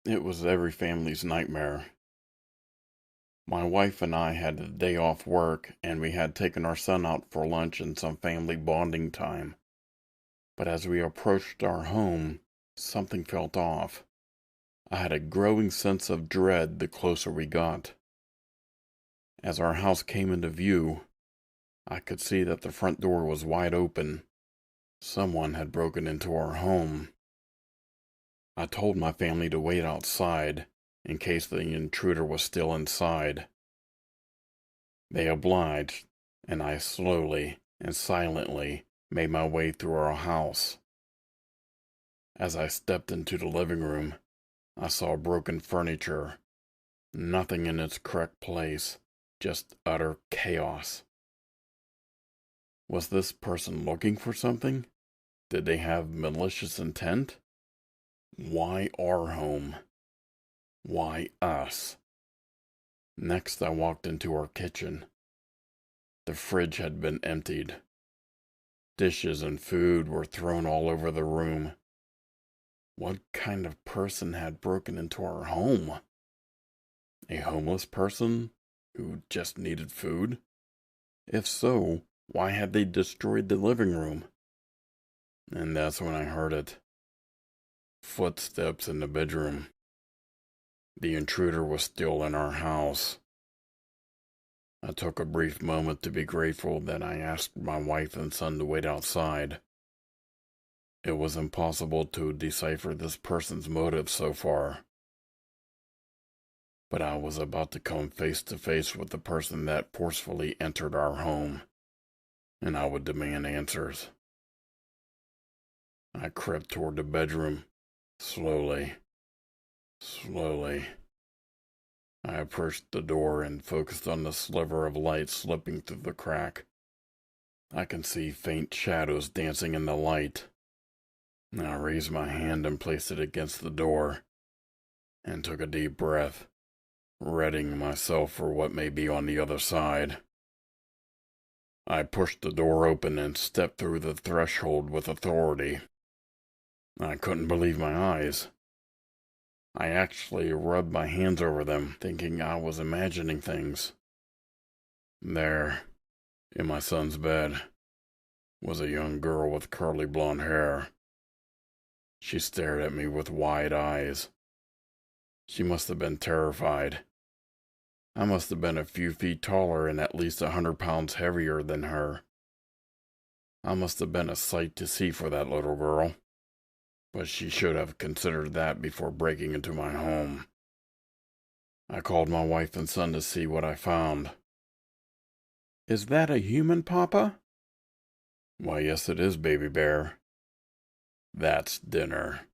It was every family's nightmare. My wife and I had a day off work, and we had taken our son out for lunch and some family bonding time. But as we approached our home, something felt off. I had a growing sense of dread the closer we got. As our house came into view, I could see that the front door was wide open. Someone had broken into our home. I told my family to wait outside in case the intruder was still inside. They obliged, and I slowly and silently made my way through our house. As I stepped into the living room, I saw broken furniture, nothing in its correct place, just utter chaos. Was this person looking for something? Did they have malicious intent? Why our home? Why us? Next, I walked into our kitchen. The fridge had been emptied. Dishes and food were thrown all over the room. What kind of person had broken into our home? A homeless person who just needed food? If so, why had they destroyed the living room? And that's when I heard it. Footsteps in the bedroom. The intruder was still in our house. I took a brief moment to be grateful that I asked my wife and son to wait outside. It was impossible to decipher this person's motive so far. But I was about to come face to face with the person that forcefully entered our home, and I would demand answers. I crept toward the bedroom, slowly. Slowly, I approached the door and focused on the sliver of light slipping through the crack. I can see faint shadows dancing in the light. I raised my hand and placed it against the door, and took a deep breath, readying myself for what may be on the other side. I pushed the door open and stepped through the threshold with authority. I couldn't believe my eyes. I actually rubbed my hands over them, thinking I was imagining things. There, in my son's bed, was a young girl with curly blonde hair. She stared at me with wide eyes. She must have been terrified. I must have been a few feet taller and at least 100 pounds heavier than her. I must have been a sight to see for that little girl. But she should have considered that before breaking into my home. I called my wife and son to see what I found. "Is that a human, Papa?" "Why, yes it is, baby bear. That's dinner."